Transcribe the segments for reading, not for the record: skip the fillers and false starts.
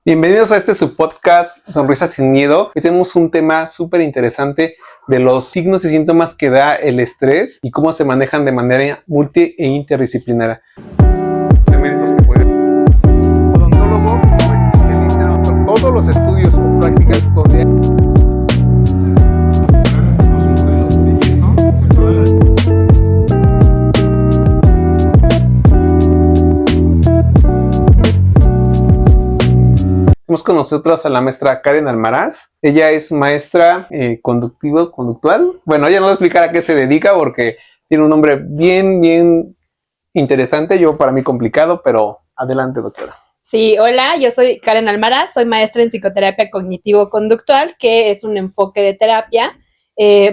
Bienvenidos a este su podcast Sonrisas sin Miedo. Hoy tenemos un tema súper interesante de los signos y síntomas que da el estrés y cómo se manejan de manera multi e interdisciplinaria. Elementos que pueden. Odontólogo como especialista en todos los estudios o prácticas donde tenemos con nosotros a la maestra Karen Almaraz. Ella es maestra conductual. Bueno, ella nos va a explicar a qué se dedica porque tiene un nombre bien interesante. Yo para mí complicado, pero adelante, doctora. Sí, hola, yo soy Karen Almaraz, soy maestra en psicoterapia cognitivo-conductual, que es un enfoque de terapia.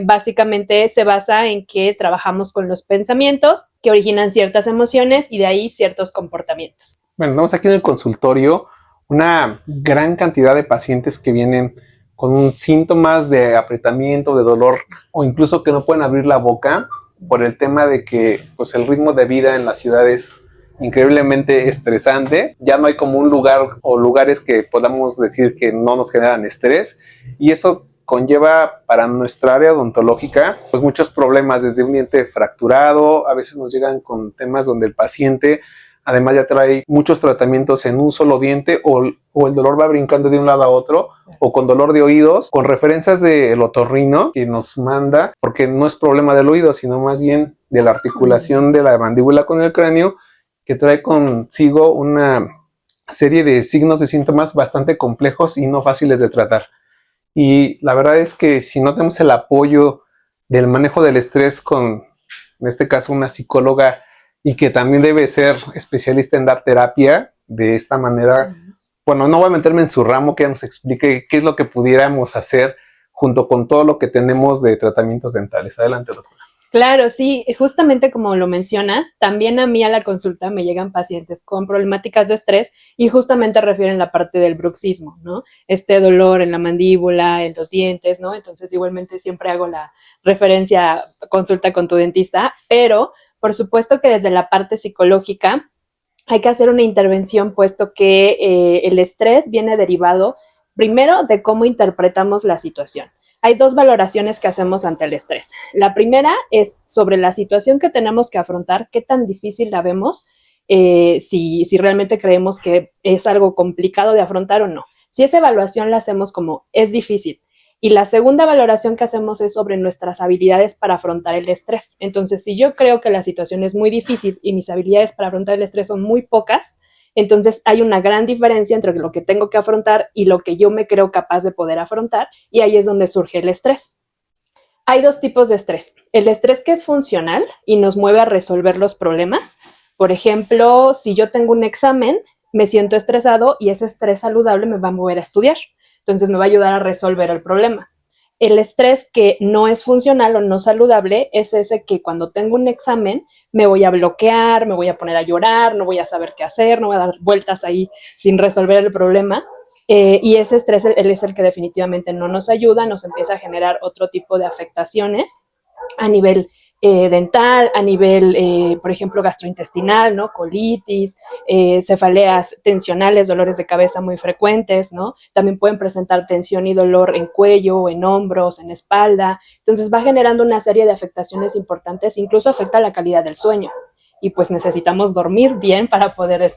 Básicamente se basa en que trabajamos con los pensamientos que originan ciertas emociones y de ahí ciertos comportamientos. Bueno, estamos aquí en el consultorio, una gran cantidad de pacientes que vienen con síntomas de apretamiento, de dolor o incluso que no pueden abrir la boca por el tema de que pues, el ritmo de vida en la ciudad es increíblemente estresante. Ya no hay como un lugar o lugares que podamos decir que no nos generan estrés y eso conlleva para nuestra área odontológica pues muchos problemas, desde un diente fracturado, a veces nos llegan con temas donde el paciente además ya trae muchos tratamientos en un solo diente o el dolor va brincando de un lado a otro, o con dolor de oídos, con referencias del otorrino que nos manda, porque no es problema del oído, sino más bien de la articulación de la mandíbula con el cráneo, que trae consigo una serie de signos y síntomas bastante complejos y no fáciles de tratar. Y la verdad es que si no tenemos el apoyo del manejo del estrés con, en este caso, una psicóloga y que también debe ser especialista en dar terapia de esta manera, bueno, no voy a meterme en su ramo, que nos explique qué es lo que pudiéramos hacer junto con todo lo que tenemos de tratamientos dentales. Adelante, doctora. Claro, sí, justamente como lo mencionas, también a mí a la consulta me llegan pacientes con problemáticas de estrés y justamente refieren la parte del bruxismo, ¿no? Este dolor en la mandíbula, en los dientes, ¿no? Entonces igualmente siempre hago la referencia, consulta con tu dentista, pero por supuesto que desde la parte psicológica hay que hacer una intervención, puesto que el estrés viene derivado primero de cómo interpretamos la situación. Hay dos valoraciones que hacemos ante el estrés. La primera es sobre la situación que tenemos que afrontar, qué tan difícil la vemos, si realmente creemos que es algo complicado de afrontar o no. Si esa evaluación la hacemos como es difícil, y la segunda valoración que hacemos es sobre nuestras habilidades para afrontar el estrés. Entonces, si yo creo que la situación es muy difícil y mis habilidades para afrontar el estrés son muy pocas, entonces hay una gran diferencia entre lo que tengo que afrontar y lo que yo me creo capaz de poder afrontar, y ahí es donde surge el estrés. Hay dos tipos de estrés. El estrés que es funcional y nos mueve a resolver los problemas. Por ejemplo, si yo tengo un examen, me siento estresado y ese estrés saludable me va a mover a estudiar. Entonces me va a ayudar a resolver el problema. El estrés que no es funcional o no saludable es ese que cuando tengo un examen me voy a bloquear, me voy a poner a llorar, no voy a saber qué hacer, no voy a dar vueltas ahí sin resolver el problema. Y ese estrés él es el que definitivamente no nos ayuda, nos empieza a generar otro tipo de afectaciones a nivel dental, a nivel, por ejemplo, gastrointestinal, ¿no? Colitis, cefaleas tensionales, dolores de cabeza muy frecuentes, ¿no? También pueden presentar tensión y dolor en cuello, en hombros, en espalda. Entonces va generando una serie de afectaciones importantes, incluso afecta la calidad del sueño. Y pues necesitamos dormir bien para poder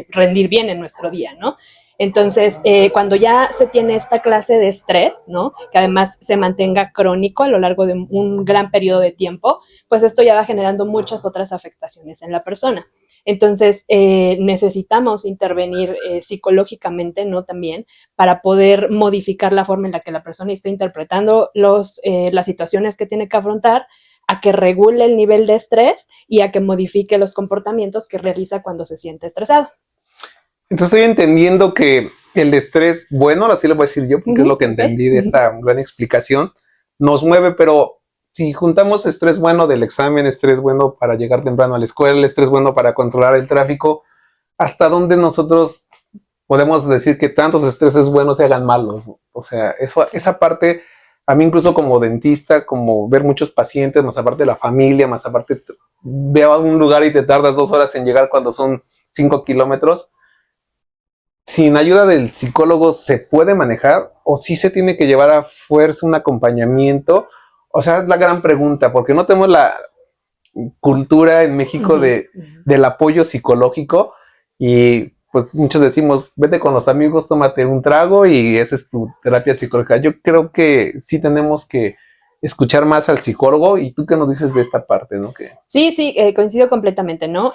rendir bien en nuestro día, ¿no? Entonces, cuando ya se tiene esta clase de estrés, ¿no? Que además se mantenga crónico a lo largo de un gran periodo de tiempo, pues esto ya va generando muchas otras afectaciones en la persona. Entonces, necesitamos intervenir psicológicamente, ¿no? También para poder modificar la forma en la que la persona está interpretando las situaciones que tiene que afrontar, a que regule el nivel de estrés y a que modifique los comportamientos que realiza cuando se siente estresado. Entonces estoy entendiendo que el estrés, bueno, así lo voy a decir yo, porque es lo que entendí de esta gran explicación, nos mueve, pero si juntamos estrés bueno del examen, estrés bueno para llegar temprano a la escuela, estrés bueno para controlar el tráfico, ¿hasta dónde nosotros podemos decir que tantos estreses buenos se hagan malos? O sea, esa parte, a mí incluso como dentista, como ver muchos pacientes, más aparte de la familia, más aparte veo a un lugar y te tardas 2 horas en llegar cuando son 5 kilómetros, sin ayuda del psicólogo se puede manejar o sí se tiene que llevar a fuerza un acompañamiento? O sea, es la gran pregunta, porque no tenemos la cultura en México del apoyo psicológico y pues muchos decimos, vete con los amigos, tómate un trago y esa es tu terapia psicológica. Yo creo que sí tenemos que escuchar más al psicólogo. ¿Y tú qué nos dices de esta parte, no? Que Sí, coincido completamente, ¿no?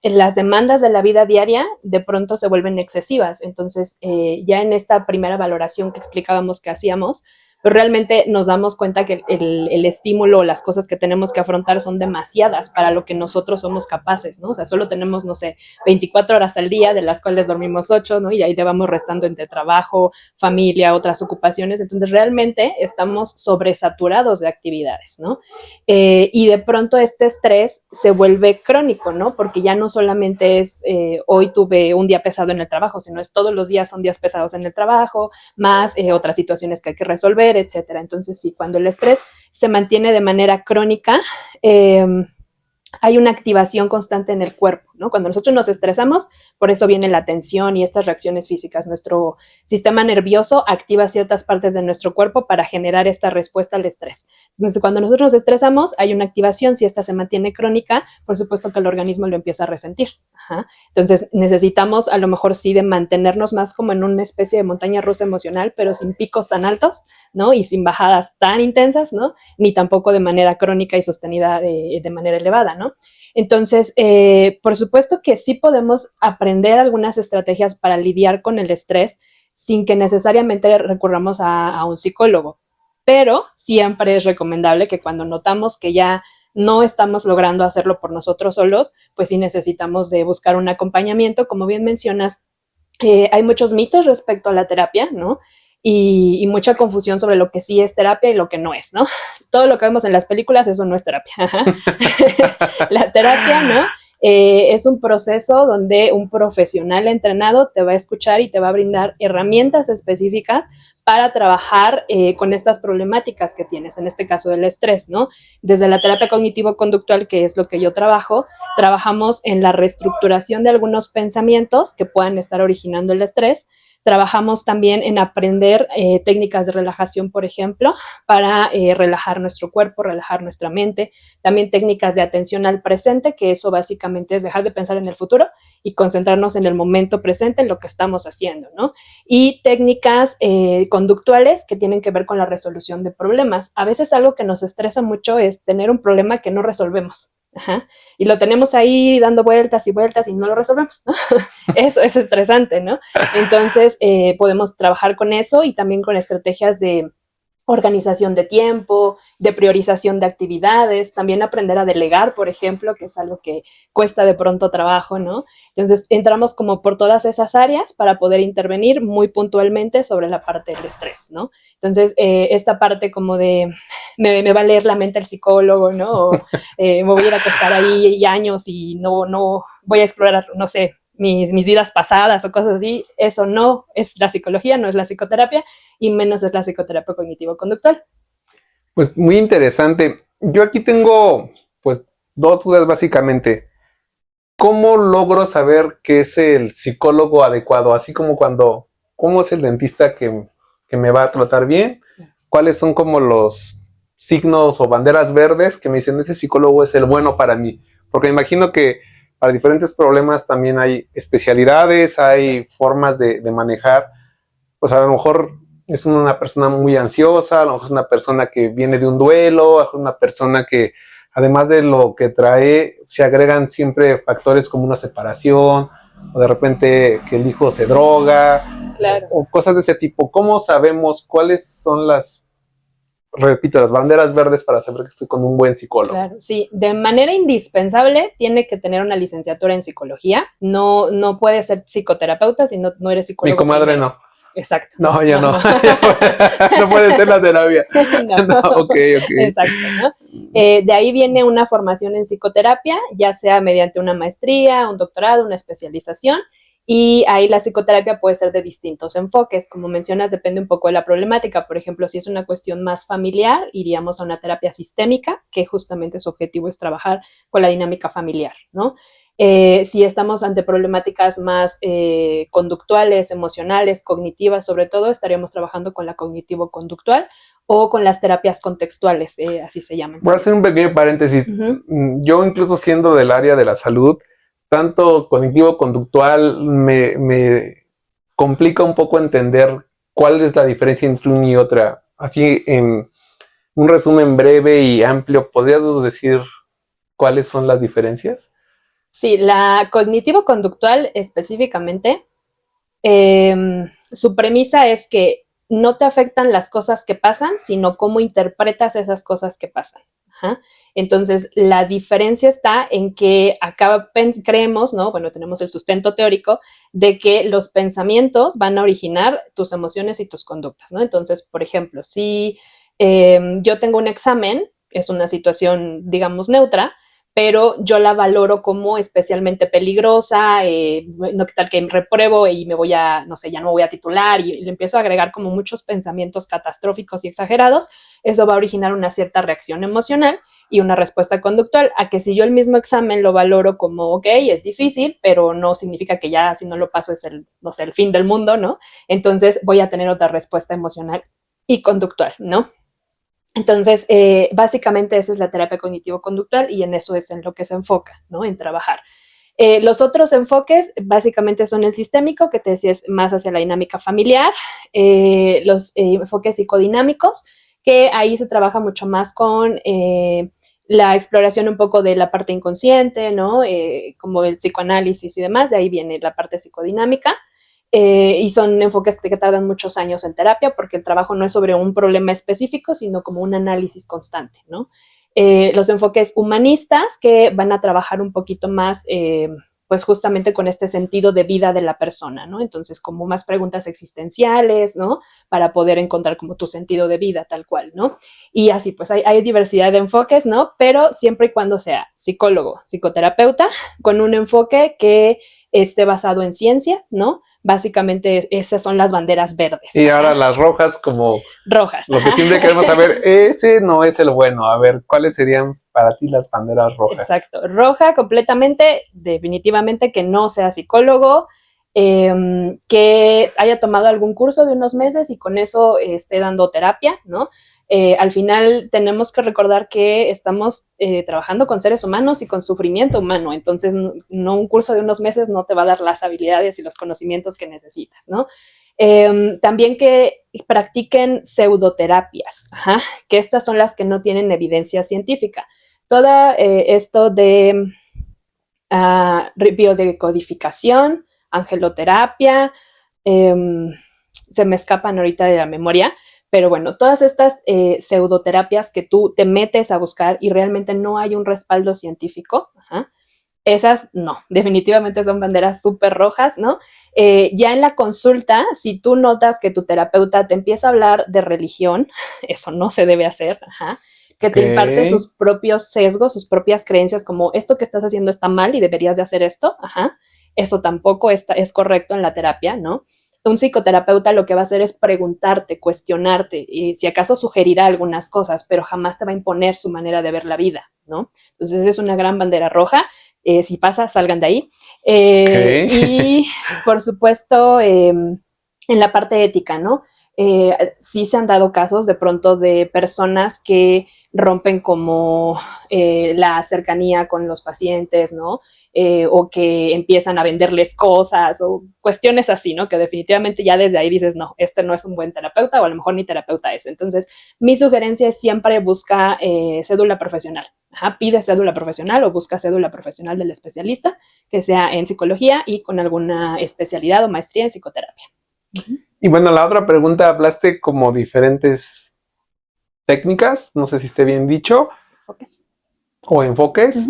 Las demandas de la vida diaria de pronto se vuelven excesivas. Entonces, ya en esta primera valoración que explicábamos que hacíamos, pues realmente nos damos cuenta que el estímulo o las cosas que tenemos que afrontar son demasiadas para lo que nosotros somos capaces, ¿no? O sea, solo tenemos, no sé, 24 horas al día, de las cuales dormimos 8, ¿no? Y ahí le vamos restando entre trabajo, familia, otras ocupaciones. Entonces, realmente estamos sobresaturados de actividades, ¿no? Y de pronto este estrés se vuelve crónico, ¿no? Porque ya no solamente es hoy tuve un día pesado en el trabajo, sino es todos los días son días pesados en el trabajo, más otras situaciones que hay que resolver, etcétera. Entonces, sí, cuando el estrés se mantiene de manera crónica, hay una activación constante en el cuerpo, ¿no? Cuando nosotros nos estresamos, por eso viene la tensión y estas reacciones físicas. Nuestro sistema nervioso activa ciertas partes de nuestro cuerpo para generar esta respuesta al estrés. Entonces, cuando nosotros nos estresamos, hay una activación. Si esta se mantiene crónica, por supuesto que el organismo lo empieza a resentir. Ajá. Entonces, necesitamos a lo mejor sí de mantenernos más como en una especie de montaña rusa emocional, pero sin picos tan altos, ¿no? Y sin bajadas tan intensas, ¿no? Ni tampoco de manera crónica y sostenida de manera elevada, ¿no? Entonces, por supuesto que sí podemos aprender algunas estrategias para lidiar con el estrés sin que necesariamente recurramos a un psicólogo, pero siempre es recomendable que cuando notamos que ya no estamos logrando hacerlo por nosotros solos, pues sí necesitamos de buscar un acompañamiento. Como bien mencionas, hay muchos mitos respecto a la terapia, ¿no? Y mucha confusión sobre lo que sí es terapia y lo que no es, ¿no? Todo lo que vemos en las películas, eso no es terapia. La terapia, ¿no? Es un proceso donde un profesional entrenado te va a escuchar y te va a brindar herramientas específicas para trabajar con estas problemáticas que tienes, en este caso del estrés, ¿no? Desde la terapia cognitivo-conductual, que es lo que yo trabajo, trabajamos en la reestructuración de algunos pensamientos que puedan estar originando el estrés. Trabajamos también en aprender técnicas de relajación, por ejemplo, para relajar nuestro cuerpo, relajar nuestra mente. También técnicas de atención al presente, que eso básicamente es dejar de pensar en el futuro y concentrarnos en el momento presente, en lo que estamos haciendo, ¿no? Y técnicas conductuales que tienen que ver con la resolución de problemas. A veces algo que nos estresa mucho es tener un problema que no resolvemos. Ajá. Y lo tenemos ahí dando vueltas y vueltas y no lo resolvemos, ¿no? Eso es estresante, ¿no? Entonces, podemos trabajar con eso y también con estrategias de organización de tiempo, de priorización de actividades, también aprender a delegar, por ejemplo, que es algo que cuesta de pronto trabajo, ¿no? Entonces, entramos como por todas esas áreas para poder intervenir muy puntualmente sobre la parte del estrés, ¿no? Entonces, esta parte como de me va a leer la mente el psicólogo, ¿no? O me voy a ir a acostar ahí años y no voy a explorar, no sé, mis vidas pasadas o cosas así, eso no es la psicología, no es la psicoterapia y menos es la psicoterapia cognitivo-conductual. pues muy interesante. Yo aquí tengo pues dos dudas básicamente. ¿Cómo logro saber qué es el psicólogo adecuado? Así como cuando, ¿cómo es el dentista que me va a tratar bien? ¿Cuáles son como los signos o banderas verdes que me dicen ese psicólogo es el bueno para mí? Porque me imagino que para diferentes problemas también hay especialidades, hay Exacto. formas de manejar. Pues a lo mejor es una persona muy ansiosa, a lo mejor es una persona que viene de un duelo, es una persona que además de lo que trae, se agregan siempre factores como una separación, o de repente que el hijo se droga, Claro. o cosas de ese tipo. ¿Cómo sabemos cuáles son repito, las banderas verdes para saber que estoy con un buen psicólogo? Claro, sí, de manera indispensable tiene que tener una licenciatura en psicología. No puede ser psicoterapeuta si no eres Mi psicólogo comadre primero. no. Exacto, No, yo no. no. No puede ser la terapia. No, No, ok, ok. exacto, ¿no? De ahí viene una formación en psicoterapia, ya sea mediante una maestría, un doctorado, una especialización, y ahí la psicoterapia puede ser de distintos enfoques. Como mencionas, depende un poco de la problemática. Por ejemplo, si es una cuestión más familiar, iríamos a una terapia sistémica, que justamente su objetivo es trabajar con la dinámica familiar, ¿no? Si estamos ante problemáticas más conductuales, emocionales, cognitivas, sobre todo, estaríamos trabajando con la cognitivo-conductual o con las terapias contextuales, así se llaman. Voy a hacer un pequeño paréntesis. Yo, incluso siendo del área de la salud, tanto cognitivo-conductual me complica un poco entender cuál es la diferencia entre una y otra. Así, en un resumen breve y amplio, ¿podrías decir cuáles son las diferencias? Sí, la cognitivo-conductual específicamente, su premisa es que no te afectan las cosas que pasan, sino cómo interpretas esas cosas que pasan. Ajá. Entonces, la diferencia está en que acá creemos, ¿no? Bueno, tenemos el sustento teórico de que los pensamientos van a originar tus emociones y tus conductas, ¿no? Entonces, por ejemplo, si yo tengo un examen, es una situación, digamos, neutra, pero yo la valoro como especialmente peligrosa, no que tal que repruebo y me voy a, no sé, ya no me voy a titular y le empiezo a agregar como muchos pensamientos catastróficos y exagerados, eso va a originar una cierta reacción emocional y una respuesta conductual, a que si yo el mismo examen lo valoro como, ok, es difícil, pero no significa que ya si no lo paso es el, no sé, el fin del mundo, ¿no? Entonces voy a tener otra respuesta emocional y conductual, ¿no? Entonces, básicamente esa es la terapia cognitivo-conductual y en eso es en lo que se enfoca, ¿no? En trabajar. Los otros enfoques básicamente son el sistémico, que te decía es más hacia la dinámica familiar, los enfoques psicodinámicos, que ahí se trabaja mucho más con la exploración un poco de la parte inconsciente, ¿no? Como el psicoanálisis y demás, de ahí viene la parte psicodinámica. Y son enfoques que tardan muchos años en terapia porque el trabajo no es sobre un problema específico, sino como un análisis constante, ¿no? Los enfoques humanistas que van a trabajar un poquito más, pues justamente con este sentido de vida de la persona, ¿no? Entonces, como más preguntas existenciales, ¿no? Para poder encontrar como tu sentido de vida tal cual, ¿no? Y así, pues hay diversidad de enfoques, ¿no? Pero siempre y cuando sea psicólogo, psicoterapeuta, con un enfoque que esté basado en ciencia, ¿no? Básicamente esas son las banderas verdes. Y ahora las rojas, como rojas. Lo que siempre queremos saber, ese no es el bueno. A ver, ¿cuáles serían para ti las banderas rojas? Exacto. Roja completamente, definitivamente que no sea psicólogo, que haya tomado algún curso de unos meses y con eso esté dando terapia, ¿no? Al final tenemos que recordar que estamos trabajando con seres humanos y con sufrimiento humano, entonces no un curso de unos meses no te va a dar las habilidades y los conocimientos que necesitas, ¿no? También que practiquen pseudoterapias, ajá, que estas son las que no tienen evidencia científica. Todo esto de biodecodificación, angeloterapia, se me escapan ahorita de la memoria, pero bueno, todas estas pseudoterapias que tú te metes a buscar y realmente no hay un respaldo científico, ajá, esas no, definitivamente son banderas súper rojas, ¿no? Ya en la consulta, si tú notas que tu terapeuta te empieza a hablar de religión, eso no se debe hacer, ajá, que te imparte sus propios sesgos, sus propias creencias, como esto que estás haciendo está mal y deberías de hacer esto, ajá, eso tampoco es correcto en la terapia, ¿no? Un psicoterapeuta lo que va a hacer es preguntarte, cuestionarte y si acaso sugerirá algunas cosas, pero jamás te va a imponer su manera de ver la vida, ¿no? Entonces es una gran bandera roja. Si pasa, salgan de ahí. Y por supuesto, en la parte ética, ¿no? Sí se han dado casos de pronto de personas que rompen como la cercanía con los pacientes, ¿no? O que empiezan a venderles cosas o cuestiones así, ¿no? Que definitivamente ya desde ahí dices, no, este no es un buen terapeuta o a lo mejor ni terapeuta es. Entonces, mi sugerencia es siempre busca cédula profesional. Ajá, pide cédula profesional o busca cédula profesional del especialista, que sea en psicología y con alguna especialidad o maestría en psicoterapia. Y bueno, la otra pregunta, hablaste como diferentes técnicas, no sé si esté bien dicho, Enfoques. O enfoques.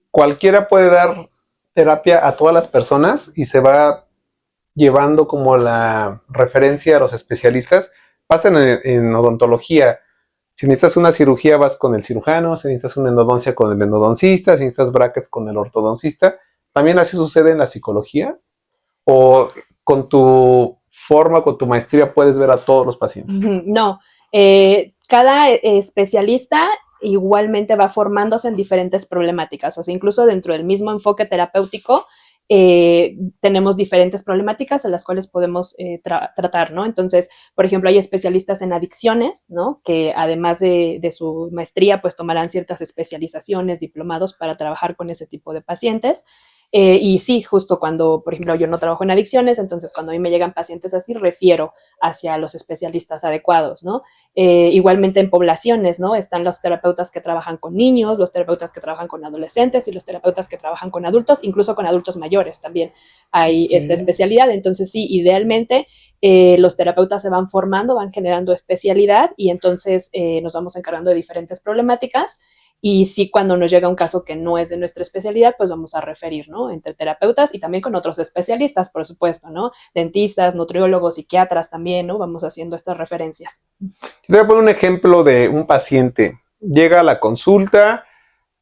Cualquiera puede dar terapia a todas las personas y se va llevando como la referencia a los especialistas. Pasan en odontología. Si necesitas una cirugía, vas con el cirujano. Si necesitas una endodoncia, con el endodoncista. Si necesitas brackets, con el ortodoncista. ¿También así sucede en la psicología? ¿O con tu forma, con tu maestría, puedes ver a todos los pacientes? No. Cada especialista igualmente va formándose en diferentes problemáticas. O sea, incluso dentro del mismo enfoque terapéutico, tenemos diferentes problemáticas a las cuales podemos tratar, ¿no? Entonces, por ejemplo, hay especialistas en adicciones, ¿no? Que además de su maestría, pues tomarán ciertas especializaciones, diplomados para trabajar con ese tipo de pacientes. Y sí, justo cuando, por ejemplo, yo no trabajo en adicciones, entonces cuando a mí me llegan pacientes así, refiero hacia los especialistas adecuados, ¿no? Igualmente en poblaciones, ¿no? Están los terapeutas que trabajan con niños, los terapeutas que trabajan con adolescentes y los terapeutas que trabajan con adultos, incluso con adultos mayores también hay esta especialidad. Entonces sí, idealmente los terapeutas se van formando, van generando especialidad y entonces nos vamos encargando de diferentes problemáticas. Y sí, cuando nos llega un caso que no es de nuestra especialidad, pues vamos a referir, ¿no? Entre terapeutas y también con otros especialistas, por supuesto, ¿no? Dentistas, nutriólogos, psiquiatras también, ¿no? Vamos haciendo estas referencias. Te voy a poner un ejemplo de un paciente. Llega a la consulta,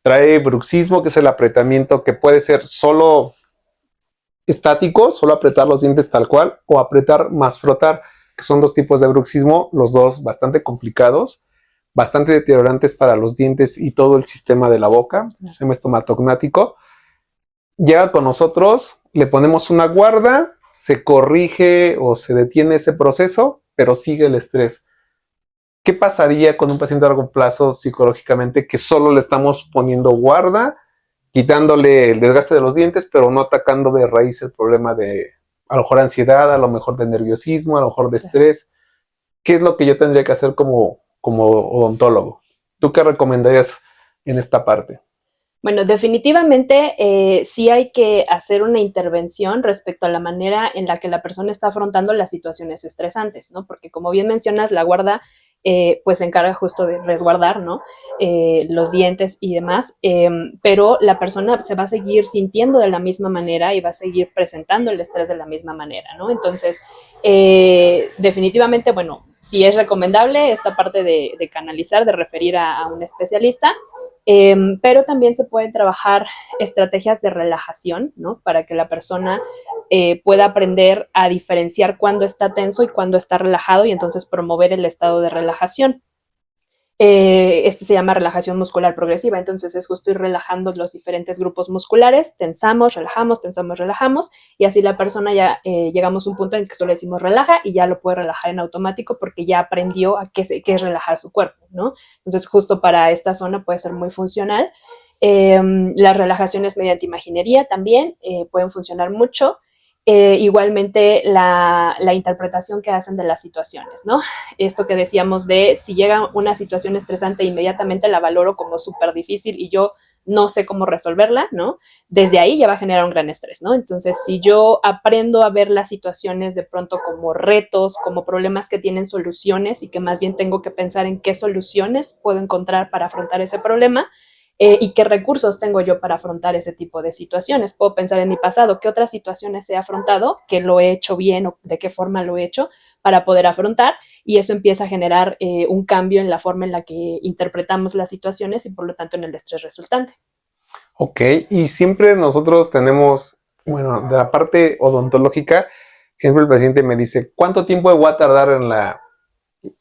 trae bruxismo, que es el apretamiento que puede ser solo estático, solo apretar los dientes tal cual, o apretar más frotar, que son dos tipos de bruxismo, los dos bastante complicados, bastante deteriorantes para los dientes y todo el sistema de la boca, el sistema estomatognático. Llega con nosotros, le ponemos una guarda, se corrige o se detiene ese proceso, pero sigue el estrés. ¿Qué pasaría con un paciente a largo plazo psicológicamente que solo le estamos poniendo guarda, quitándole el desgaste de los dientes, pero no atacando de raíz el problema de, a lo mejor, ansiedad, a lo mejor de nerviosismo, a lo mejor de estrés? ¿Qué es lo que yo tendría que hacer como odontólogo? ¿Tú qué recomendarías en esta parte? Bueno, definitivamente sí hay que hacer una intervención respecto a la manera en la que la persona está afrontando las situaciones estresantes, ¿no? Porque como bien mencionas, la guarda pues se encarga justo de resguardar, ¿no? Los dientes y demás, pero la persona se va a seguir sintiendo de la misma manera y va a seguir presentando el estrés de la misma manera, ¿no? Entonces, definitivamente, bueno, sí es recomendable esta parte de canalizar, de referir a un especialista, pero también se pueden trabajar estrategias de relajación, ¿no? Para que la persona pueda aprender a diferenciar cuándo está tenso y cuándo está relajado y entonces promover el estado de relajación. Este se llama relajación muscular progresiva, entonces es justo ir relajando los diferentes grupos musculares, tensamos, relajamos, y así la persona ya llegamos a un punto en el que solo decimos relaja y ya lo puede relajar en automático porque ya aprendió a qué es relajar su cuerpo, ¿no? Entonces justo para esta zona puede ser muy funcional. Las relajaciones mediante imaginería también pueden funcionar mucho. Igualmente la interpretación que hacen de las situaciones, ¿no? Esto que decíamos de si llega una situación estresante, inmediatamente la valoro como súper difícil y yo no sé cómo resolverla, ¿no? Desde ahí ya va a generar un gran estrés, ¿no? Entonces, si yo aprendo a ver las situaciones de pronto como retos, como problemas que tienen soluciones y que más bien tengo que pensar en qué soluciones puedo encontrar para afrontar ese problema, y qué recursos tengo yo para afrontar ese tipo de situaciones. Puedo pensar en mi pasado, qué otras situaciones he afrontado, qué lo he hecho bien o de qué forma lo he hecho para poder afrontar, y eso empieza a generar un cambio en la forma en la que interpretamos las situaciones y por lo tanto en el estrés resultante. Ok, y siempre nosotros tenemos, bueno, de la parte odontológica, siempre el paciente me dice, ¿cuánto tiempo me voy a tardar en la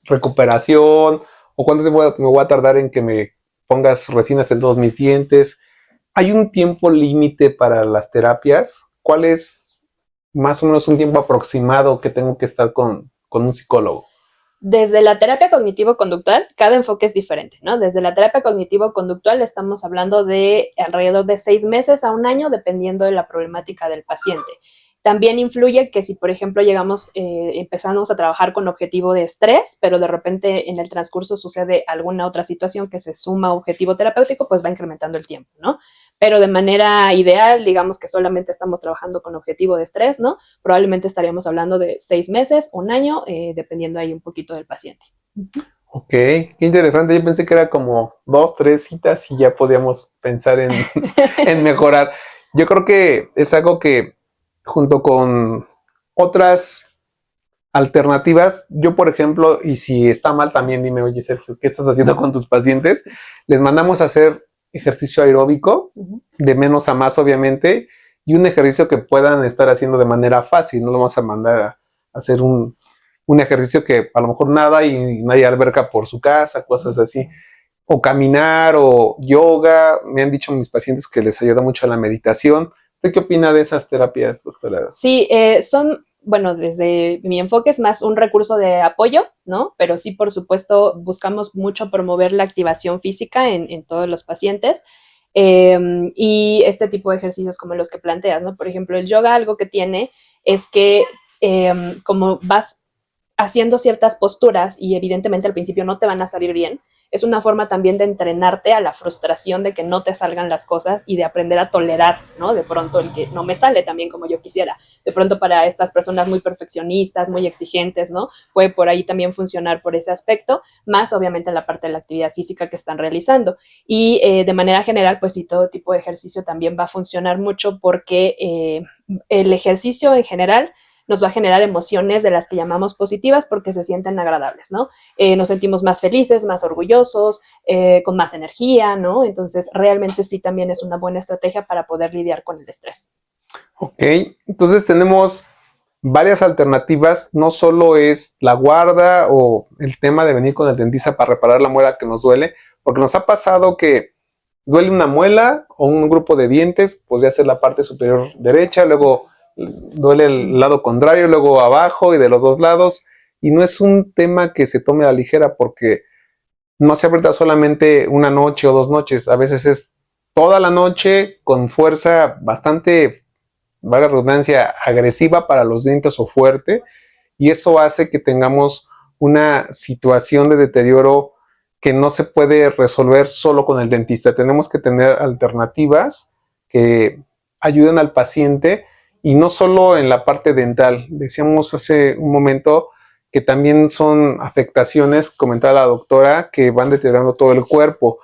recuperación? ¿O cuánto tiempo me voy a tardar en que me pongas resinas en todos mis dientes? ¿Hay un tiempo límite para las terapias? ¿Cuál es más o menos un tiempo aproximado que tengo que estar con un psicólogo? Desde la terapia cognitivo-conductual, cada enfoque es diferente, ¿no? Desde la terapia cognitivo-conductual estamos hablando de alrededor de 6 meses a un año, dependiendo de la problemática del paciente. También influye que si, por ejemplo, empezamos a trabajar con objetivo de estrés, pero de repente en el transcurso sucede alguna otra situación que se suma a objetivo terapéutico, pues va incrementando el tiempo, ¿no? Pero de manera ideal, digamos que solamente estamos trabajando con objetivo de estrés, ¿no? Probablemente estaríamos hablando de 6 meses, un año, dependiendo ahí un poquito del paciente. Ok, qué interesante. Yo pensé que era como 2, 3 citas y ya podíamos pensar en mejorar. Yo creo que es algo que junto con otras alternativas, yo por ejemplo, y si está mal también dime, oye Sergio, ¿qué estás haciendo con tus pacientes? Les mandamos a hacer ejercicio aeróbico, de menos a más obviamente, y un ejercicio que puedan estar haciendo de manera fácil. No lo vamos a mandar a hacer un ejercicio que a lo mejor nada y no hay alberca por su casa, cosas así. o caminar o yoga. Me han dicho mis pacientes que les ayuda mucho la meditación. ¿Usted qué opina de esas terapias, doctora? Sí, son, bueno, desde mi enfoque es más un recurso de apoyo, ¿no? Pero sí, por supuesto, buscamos mucho promover la activación física en todos los pacientes. Y este tipo de ejercicios como los que planteas, ¿no? Por ejemplo, el yoga algo que tiene es que como vas haciendo ciertas posturas y evidentemente al principio no te van a salir bien, es una forma también de entrenarte a la frustración de que no te salgan las cosas y de aprender a tolerar, ¿no? De pronto el que no me sale también como yo quisiera. De pronto para estas personas muy perfeccionistas, muy exigentes, ¿no? Puede por ahí también funcionar por ese aspecto, más obviamente en la parte de la actividad física que están realizando. Y de manera general, pues sí, todo tipo de ejercicio también va a funcionar mucho porque el ejercicio en general nos va a generar emociones de las que llamamos positivas porque se sienten agradables, ¿no? Nos sentimos más felices, más orgullosos, con más energía, ¿no? Entonces, realmente sí también es una buena estrategia para poder lidiar con el estrés. Ok, entonces tenemos varias alternativas, no solo es la guarda o el tema de venir con el dentista para reparar la muela que nos duele, porque nos ha pasado que duele una muela o un grupo de dientes, podría ser la parte superior derecha, luego duele el lado contrario, luego abajo y de los dos lados, y no es un tema que se tome a la ligera porque no se aprieta solamente una noche o 2 noches, a veces es toda la noche con fuerza bastante, valga la redundancia, agresiva para los dientes o fuerte, y eso hace que tengamos una situación de deterioro que no se puede resolver solo con el dentista. Tenemos que tener alternativas que ayuden al paciente y no solo en la parte dental. Decíamos hace un momento que también son afectaciones, comentaba la doctora, que van deteriorando todo el cuerpo.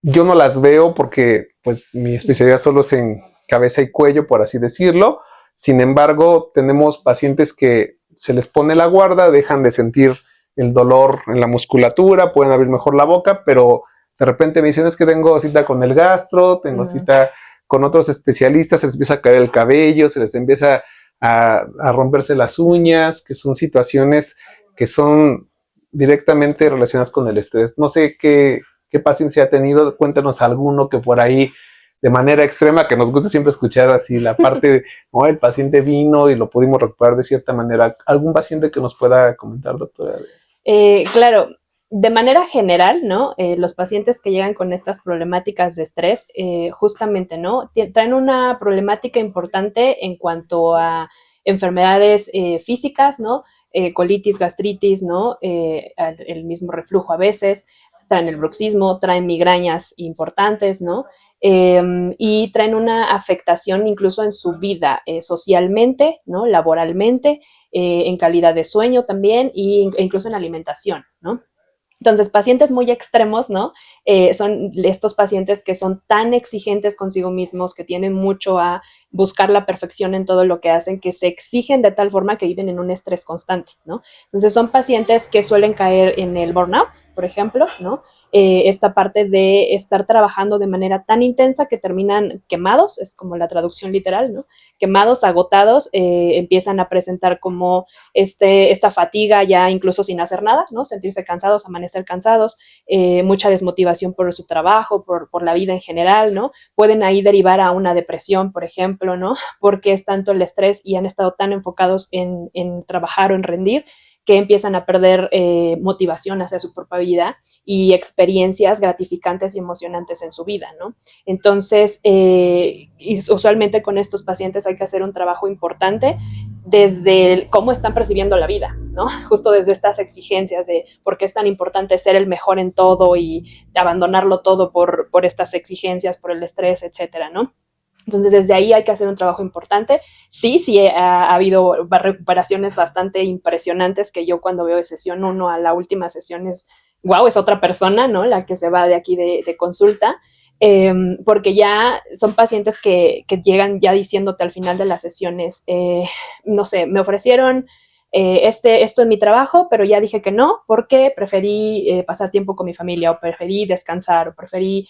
Yo no las veo porque pues mi especialidad solo es en cabeza y cuello, por así decirlo. Sin embargo, tenemos pacientes que se les pone la guarda, dejan de sentir el dolor en la musculatura, pueden abrir mejor la boca, pero de repente me dicen es que tengo cita con el gastro, tengo cita con otros especialistas, se les empieza a caer el cabello, se les empieza a romperse las uñas, que son situaciones que son directamente relacionadas con el estrés. No sé qué paciencia ha tenido, cuéntanos alguno que por ahí de manera extrema, que nos gusta siempre escuchar así la parte de, oh, el paciente vino y lo pudimos recuperar de cierta manera. ¿Algún paciente que nos pueda comentar, doctora? Claro, de manera general, ¿no? Los pacientes que llegan con estas problemáticas de estrés, justamente, ¿no? Traen una problemática importante en cuanto a enfermedades físicas, ¿no? Colitis, gastritis, ¿no? El mismo reflujo a veces, traen el bruxismo, traen migrañas importantes, ¿no? Y traen una afectación incluso en su vida socialmente, ¿no? Laboralmente, en calidad de sueño también e incluso en alimentación, ¿no? Entonces, pacientes muy extremos, ¿no? Son estos pacientes que son tan exigentes consigo mismos, que tienen mucho a buscar la perfección en todo lo que hacen, que se exigen de tal forma que viven en un estrés constante, ¿no? Entonces, son pacientes que suelen caer en el burnout, por ejemplo, ¿no? Esta parte de estar trabajando de manera tan intensa que terminan quemados, es como la traducción literal, ¿no? Quemados, agotados, empiezan a presentar como esta fatiga ya incluso sin hacer nada, ¿no? Sentirse cansados, amanecer cansados, mucha desmotivación por su trabajo, por la vida en general, ¿no? Pueden ahí derivar a una depresión, por ejemplo, ¿no? Porque es tanto el estrés y han estado tan enfocados en trabajar o en rendir que empiezan a perder motivación hacia su propia vida y experiencias gratificantes y emocionantes en su vida, ¿no? Entonces, y usualmente con estos pacientes hay que hacer un trabajo importante desde cómo están percibiendo la vida, ¿no? Justo desde estas exigencias de por qué es tan importante ser el mejor en todo y abandonarlo todo por estas exigencias, por el estrés, etcétera, ¿no? Entonces, desde ahí hay que hacer un trabajo importante. Sí, ha habido recuperaciones bastante impresionantes que yo cuando veo de sesión 1 a la última sesión es, wow, es otra persona, ¿no? La que se va de aquí de consulta, porque ya son pacientes que llegan ya diciéndote al final de las sesiones, no sé, me ofrecieron esto es mi trabajo, pero ya dije que no porque preferí pasar tiempo con mi familia o preferí descansar o preferí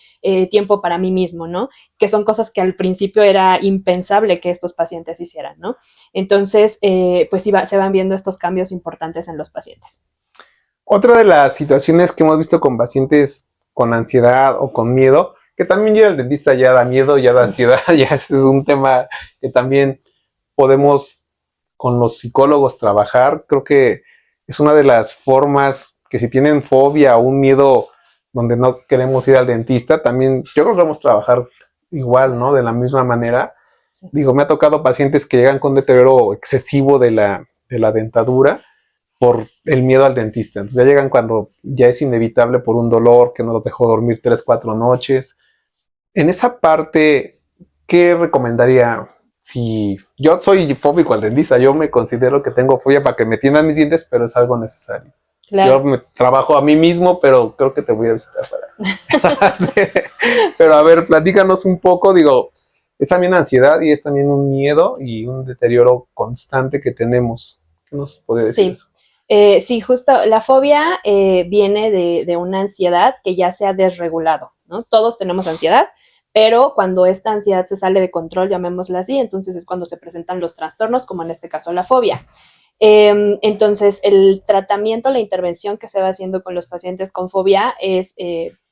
tiempo para mí mismo, ¿no? Que son cosas que al principio era impensable que estos pacientes hicieran, ¿no? Entonces, pues sí, se van viendo estos cambios importantes en los pacientes. Otra de las situaciones que hemos visto con pacientes con ansiedad o con miedo, que también ir al dentista ya da miedo, ya da ansiedad, ya ese es un tema que también podemos con los psicólogos trabajar. Creo que es una de las formas que si tienen fobia o un miedo donde no queremos ir al dentista, también yo creo que vamos a trabajar igual, ¿no? De la misma manera. Sí. Digo, me ha tocado pacientes que llegan con deterioro excesivo de la dentadura por el miedo al dentista. Entonces ya llegan cuando ya es inevitable por un dolor que no los dejó dormir 3, 4 noches. En esa parte, ¿qué recomendaría? Si yo soy fóbico al dentista, yo me considero que tengo fobia para que me tiendan mis dientes, pero es algo necesario. Claro. Yo me trabajo a mí mismo, pero creo que te voy a visitar para. Pero a ver, platícanos un poco, digo, es también ansiedad y es también un miedo y un deterioro constante que tenemos. ¿Qué nos puede decir eso? Sí, justo la fobia viene de una ansiedad que ya se ha desregulado, ¿no? Todos tenemos ansiedad, pero cuando esta ansiedad se sale de control, llamémosla así, entonces es cuando se presentan los trastornos, como en este caso la fobia. Entonces, el tratamiento, la intervención que se va haciendo con los pacientes con fobia es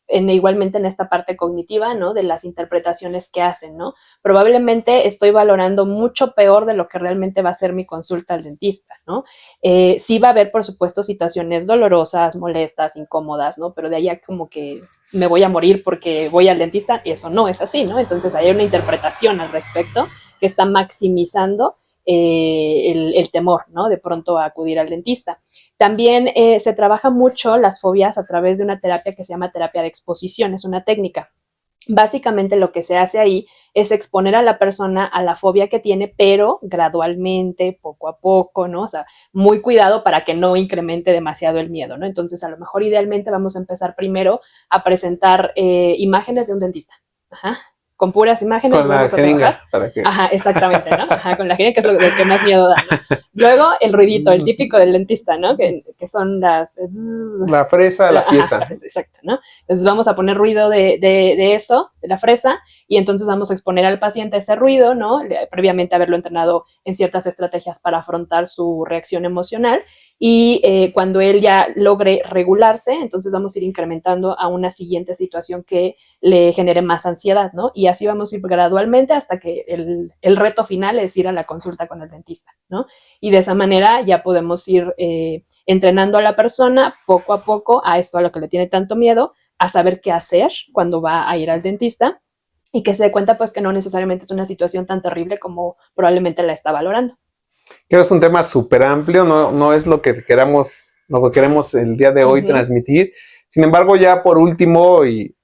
igualmente en esta parte cognitiva, ¿no? De las interpretaciones que hacen, ¿no? Probablemente estoy valorando mucho peor de lo que realmente va a ser mi consulta al dentista, ¿no? Sí va a haber, por supuesto, situaciones dolorosas, molestas, incómodas, ¿no? Pero de ahí a como que me voy a morir porque voy al dentista, y eso no es así, ¿no? Entonces hay una interpretación al respecto que está maximizando el temor, ¿no? De pronto a acudir al dentista. También se trabaja mucho las fobias a través de una terapia que se llama terapia de exposición, es una técnica. Básicamente lo que se hace ahí es exponer a la persona a la fobia que tiene, pero gradualmente, poco a poco, ¿no? O sea, muy cuidado para que no incremente demasiado el miedo, ¿no? Entonces, a lo mejor idealmente vamos a empezar primero a presentar imágenes de un dentista. Ajá. Con puras imágenes Con nos la vamos a trabajar. jeringa, ¿para qué? Ajá, exactamente, ¿no? Ajá, con la jeringa, que es lo que más miedo da, ¿no? Luego, el ruidito, el típico del dentista, ¿no? Que son las... La fresa, la Ajá, la pieza. fresa, exacto, ¿no? Entonces vamos a poner ruido de eso, de la fresa, y entonces vamos a exponer al paciente ese ruido, ¿no? Previamente haberlo entrenado en ciertas estrategias para afrontar su reacción emocional, y cuando él ya logre regularse, entonces vamos a ir incrementando a una siguiente situación que le genere más ansiedad, ¿no? Y así vamos a ir gradualmente hasta que el reto final es ir a la consulta con el dentista, ¿no? Y de esa manera ya podemos ir entrenando a la persona poco a poco a esto a lo que le tiene tanto miedo, a saber qué hacer cuando va a ir al dentista y que se dé cuenta pues que no necesariamente es una situación tan terrible como probablemente la está valorando. Creo que es un tema súper amplio, no, no es lo que queremos el día de hoy transmitir. Sin embargo, ya por último y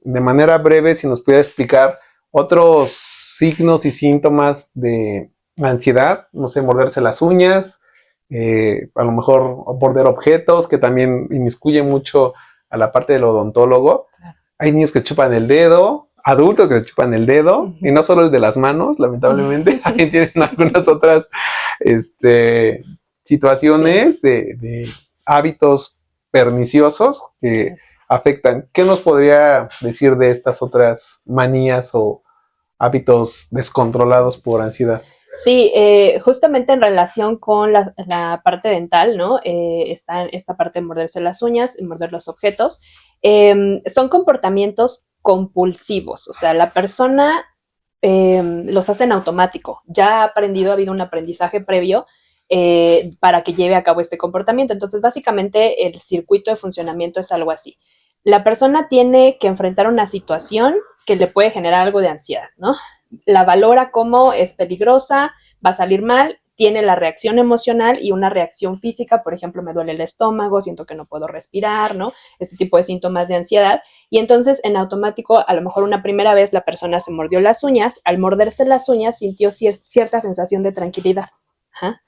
de manera breve, si nos pudiera explicar otros signos y síntomas de ansiedad, no sé, morderse las uñas, a lo mejor morder objetos, que también inmiscuye mucho a la parte del odontólogo. Claro. Hay niños que chupan el dedo, adultos que chupan el dedo, y no solo el de las manos, lamentablemente, también tienen algunas otras situaciones de hábitos perniciosos que afectan. ¿Qué nos podría decir de estas otras manías o hábitos descontrolados por ansiedad? Sí, justamente en relación con la parte dental, ¿no? Está esta parte de morderse las uñas, morder los objetos. Son comportamientos compulsivos, o sea, la persona los hace en automático. Ya ha aprendido, ha habido un aprendizaje previo para que lleve a cabo este comportamiento. Entonces, básicamente, el circuito de funcionamiento es algo así. La persona tiene que enfrentar una situación que le puede generar algo de ansiedad, ¿no? La valora como es peligrosa, va a salir mal, tiene la reacción emocional y una reacción física, por ejemplo, me duele el estómago, siento que no puedo respirar, ¿no? Este tipo de síntomas de ansiedad. Y entonces, en automático, a lo mejor una primera vez la persona se mordió las uñas, al morderse las uñas sintió cierta sensación de tranquilidad, ¿ja?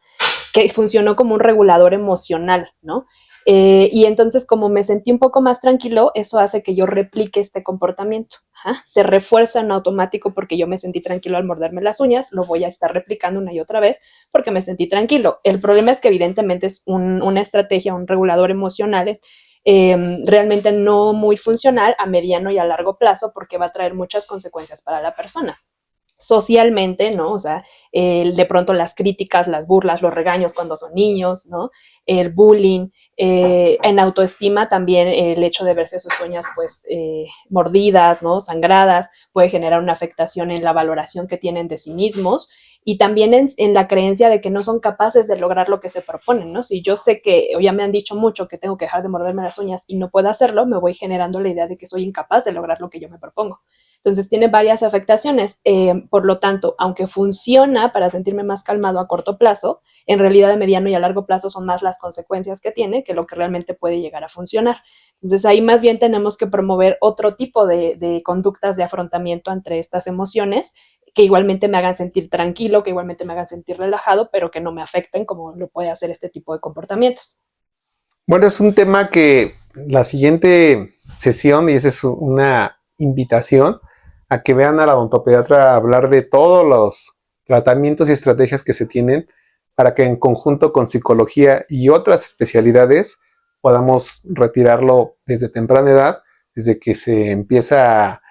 Que funcionó como un regulador emocional, ¿no? Y entonces, como me sentí un poco más tranquilo, eso hace que yo replique este comportamiento. Ajá. Se refuerza en automático porque yo me sentí tranquilo al morderme las uñas, lo voy a estar replicando una y otra vez porque me sentí tranquilo. El problema es que evidentemente es una estrategia, un regulador emocional realmente no muy funcional a mediano y a largo plazo porque va a traer muchas consecuencias para la persona. socialmente, ¿no? O sea, de pronto las críticas, las burlas, los regaños cuando son niños, ¿no? El bullying, en autoestima también el hecho de verse sus uñas pues mordidas, ¿no? Sangradas, puede generar una afectación en la valoración que tienen de sí mismos y también en la creencia de que no son capaces de lograr lo que se proponen, ¿no? Si yo sé que, o ya me han dicho mucho que tengo que dejar de morderme las uñas y no puedo hacerlo, me voy generando la idea de que soy incapaz de lograr lo que yo me propongo. Entonces tiene varias afectaciones. Por lo tanto, aunque funciona para sentirme más calmado a corto plazo, en realidad de mediano y a largo plazo son más las consecuencias que tiene que lo que realmente puede llegar a funcionar. Entonces ahí más bien tenemos que promover otro tipo de conductas de afrontamiento entre estas emociones que igualmente me hagan sentir tranquilo, que igualmente me hagan sentir relajado, pero que no me afecten como lo puede hacer este tipo de comportamientos. Bueno, es un tema que la siguiente sesión, y esa es una invitación, a que vean a la odontopediatra hablar de todos los tratamientos y estrategias que se tienen para que en conjunto con psicología y otras especialidades podamos retirarlo desde temprana edad, desde que se empieza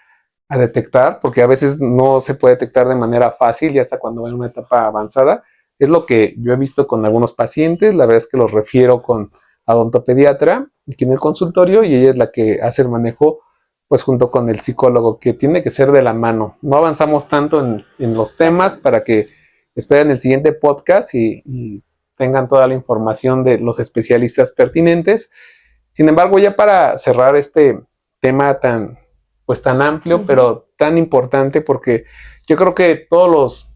a detectar, porque a veces no se puede detectar de manera fácil y hasta cuando va en una etapa avanzada. Es lo que yo he visto con algunos pacientes, la verdad es que los refiero con odontopediatra aquí en el consultorio y ella es la que hace el manejo pues junto con el psicólogo, que tiene que ser de la mano. No avanzamos tanto en los temas para que esperen el siguiente podcast y tengan toda la información de los especialistas pertinentes. Sin embargo, ya para cerrar este tema tan amplio, pero tan importante, porque yo creo que todos los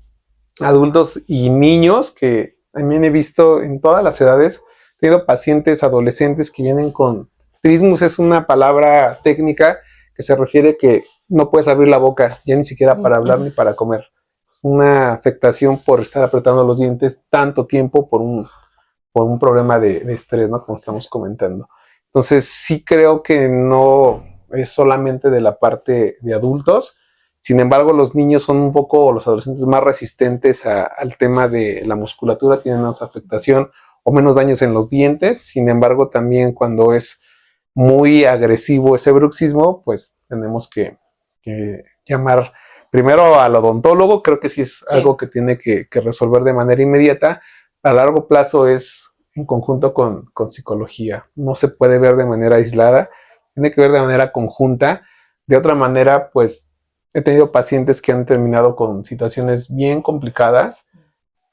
adultos y niños que también he visto en todas las edades, he tenido pacientes adolescentes que vienen con trismus, es una palabra técnica que se refiere que no puedes abrir la boca, ya ni siquiera para hablar ni para comer. Es una afectación por estar apretando los dientes tanto tiempo por un problema de estrés, ¿no? Como estamos comentando. Entonces, sí creo que no es solamente de la parte de adultos. Sin embargo, los niños son un poco, los adolescentes, más resistentes al tema de la musculatura, tienen menos afectación o menos daños en los dientes. Sin embargo, también cuando es muy agresivo ese bruxismo, pues tenemos que llamar primero al odontólogo. Creo que sí es algo que tiene que resolver de manera inmediata. A largo plazo es en conjunto con psicología. No se puede ver de manera aislada, tiene que ver de manera conjunta. De otra manera, pues he tenido pacientes que han terminado con situaciones bien complicadas.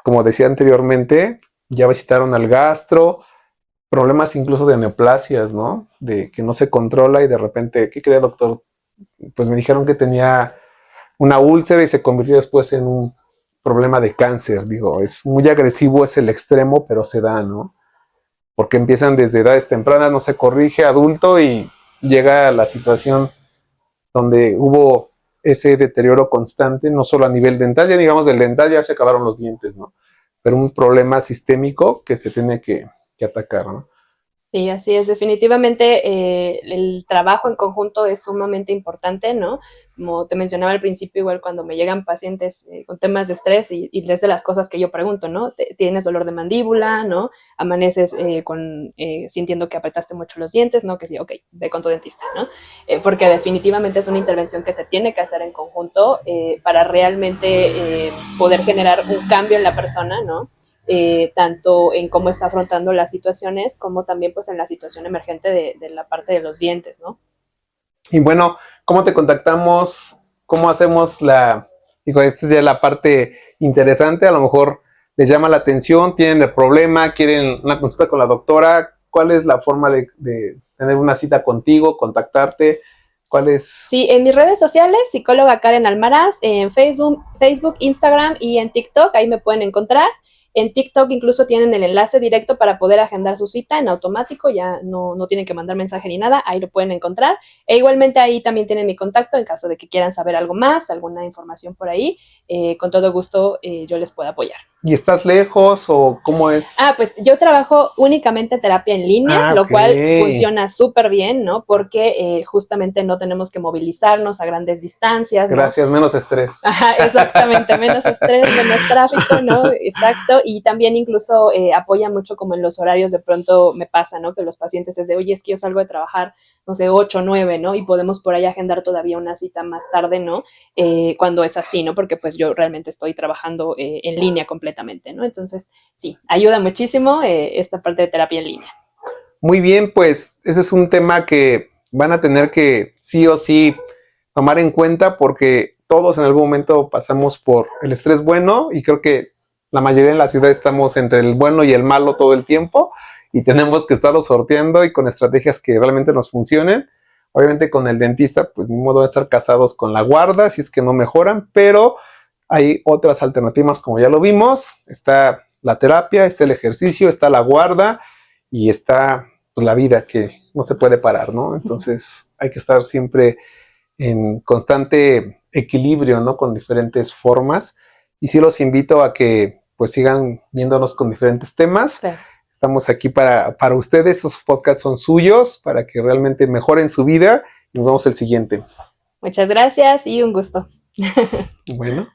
Como decía anteriormente, ya visitaron al gastro, problemas incluso de neoplasias, ¿no? De que no se controla y de repente, ¿qué cree, doctor? Pues me dijeron que tenía una úlcera y se convirtió después en un problema de cáncer. Digo, es muy agresivo, es el extremo, pero se da, ¿no? Porque empiezan desde edades tempranas, no se corrige, adulto, y llega a la situación donde hubo ese deterioro constante, no solo a nivel dental, ya digamos del dental ya se acabaron los dientes, ¿no? Pero un problema sistémico que se tiene que atacar, ¿no? Sí, así es. Definitivamente el trabajo en conjunto es sumamente importante, ¿no? Como te mencionaba al principio, igual cuando me llegan pacientes con temas de estrés y es de las cosas que yo pregunto, ¿no? ¿Tienes dolor de mandíbula, ¿no? Amaneces sintiendo que apretaste mucho los dientes, ¿no? Que sí, ok, ve con tu dentista, ¿no? Porque definitivamente es una intervención que se tiene que hacer en conjunto para realmente poder generar un cambio en la persona, ¿no? Tanto en cómo está afrontando las situaciones como también pues en la situación emergente de la parte de los dientes, ¿no? Y bueno, ¿cómo te contactamos? ¿Cómo hacemos digo, esta es ya la parte interesante, a lo mejor les llama la atención, tienen el problema, quieren una consulta con la doctora? ¿Cuál es la forma de tener una cita contigo, contactarte? ¿Cuál es? Sí, en mis redes sociales, psicóloga Karen Almaraz, en Facebook, Instagram y en TikTok, ahí me pueden encontrar. En TikTok incluso tienen el enlace directo para poder agendar su cita en automático, ya no tienen que mandar mensaje ni nada, ahí lo pueden encontrar. E igualmente ahí también tienen mi contacto en caso de que quieran saber algo más, alguna información por ahí, con todo gusto yo les puedo apoyar. ¿Y estás lejos o cómo es? Pues yo trabajo únicamente terapia en línea, lo Ok. cual funciona súper bien, ¿no? Porque justamente no tenemos que movilizarnos a grandes distancias, ¿no? Gracias, menos estrés. Ajá, exactamente, menos estrés, menos tráfico, ¿no? Exacto, y también incluso apoya mucho como en los horarios, de pronto me pasa, ¿no? Que los pacientes es de, oye, es que yo salgo de trabajar, no sé, 8, 9, ¿no? Y podemos por ahí agendar todavía una cita más tarde, ¿no? Cuando es así, ¿no? Porque pues yo realmente estoy trabajando en línea completamente, ¿no? Entonces, sí, ayuda muchísimo esta parte de terapia en línea. Muy bien, pues ese es un tema que van a tener que sí o sí tomar en cuenta porque todos en algún momento pasamos por el estrés bueno y creo que la mayoría en la ciudad estamos entre el bueno y el malo todo el tiempo y tenemos que estarlo sorteando y con estrategias que realmente nos funcionen. Obviamente con el dentista, pues ni modo de estar casados con la guarda si es que no mejoran, pero hay otras alternativas como ya lo vimos. Está la terapia, está el ejercicio, está la guarda y está pues, la vida que no se puede parar, ¿no? Entonces hay que estar siempre en constante equilibrio, ¿no? Con diferentes formas. Y sí los invito a que pues sigan viéndonos con diferentes temas. Claro. Estamos aquí para ustedes, esos podcasts son suyos, para que realmente mejoren su vida. Y nos vemos el siguiente. Muchas gracias y un gusto. Bueno.